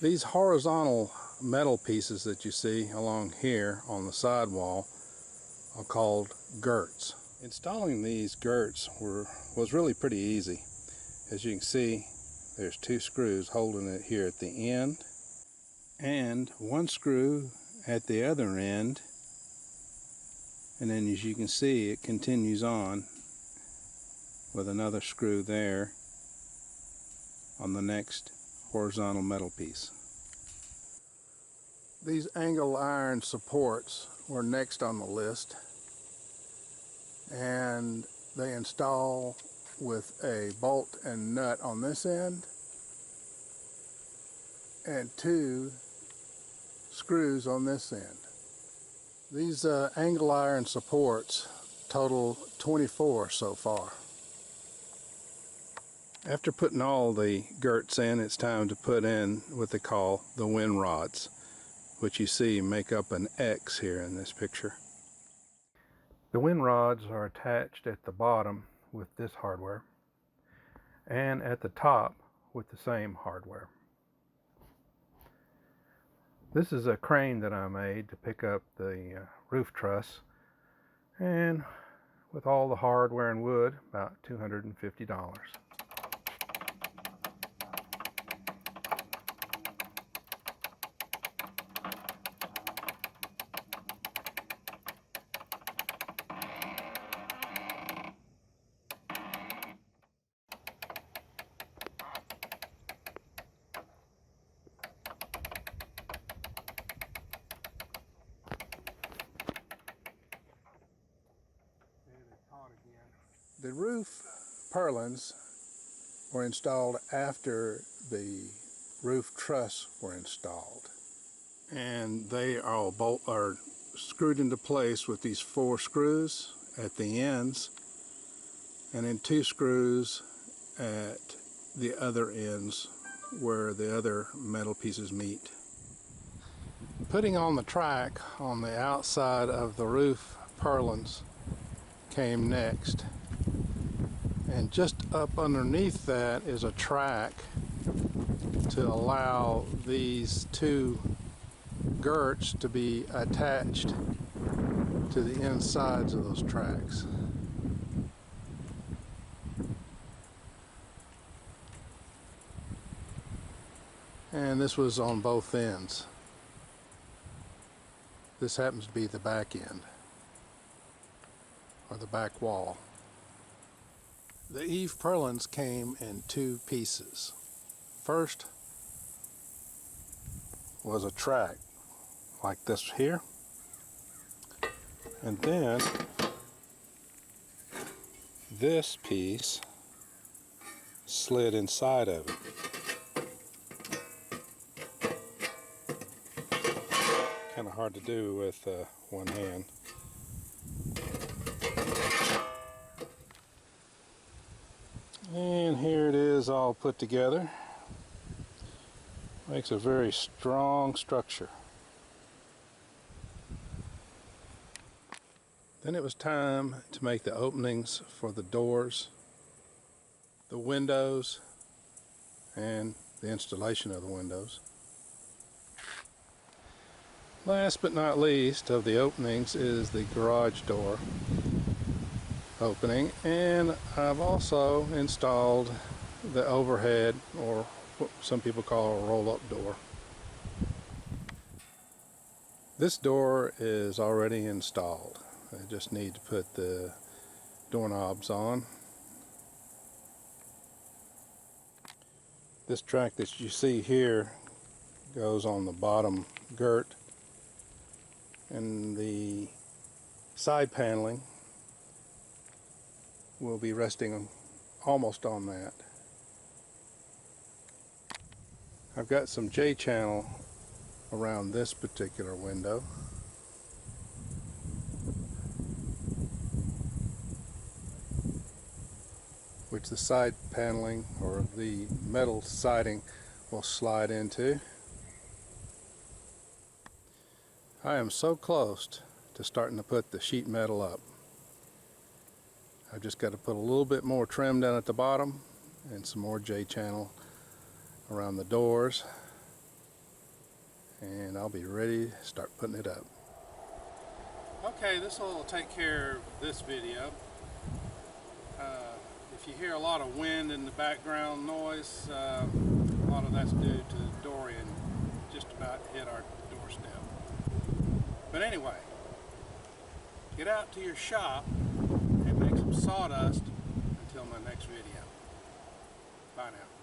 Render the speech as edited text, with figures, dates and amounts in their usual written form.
These horizontal metal pieces that you see along here on the sidewall are called girts. Installing these girts was really pretty easy. As you can see, there's two screws holding it here at the end and one screw at the other end, and then as you can see it continues on with another screw there on the next horizontal metal piece. These angle iron supports were next on the list, and they install with a bolt and nut on this end and two screws on this end. These angle iron supports total 24 so far. After putting all the girts in, it's time to put in what they call the wind rods, which you see make up an X here in this picture. The wind rods are attached at the bottom with this hardware and at the top with the same hardware. This is a crane that I made to pick up the roof truss, and with all the hardware and wood, about $250. The roof purlins were installed after the roof truss were installed, and they are screwed into place with these 4 screws at the ends and then 2 screws at the other ends where the other metal pieces meet. Putting on the track on the outside of the roof purlins came next, and just up underneath that is a track to allow these 2 girts to be attached to the insides of those tracks. And this was on both ends. This happens to be the back end, or the back wall. The eave purlins came in 2 pieces. First was a track like this here, and then this piece slid inside of it. Kind of hard to do with one hand. And here it is all put together. Makes a very strong structure. Then it was time to make the openings for the doors, the windows, and the installation of the windows. Last but not least of the openings is the garage door opening, and I've also installed the overhead, or what some people call a roll-up door. This door is already installed. I just need to put the doorknobs on. This track that you see here goes on the bottom girt, and the side paneling will be resting almost on that. I've got some J-channel around this particular window. Which the side paneling, or the metal siding, will slide into. I am so close to starting to put the sheet metal up. I've just got to put a little bit more trim down at the bottom and some more J-channel around the doors, and I'll be ready to start putting it up. Okay, this will take care of this video. If you hear a lot of wind in the background noise, a lot of that's due to Dorian just about hit our doorstep. But anyway, get out to your shop and make some sawdust until my next video. Bye now.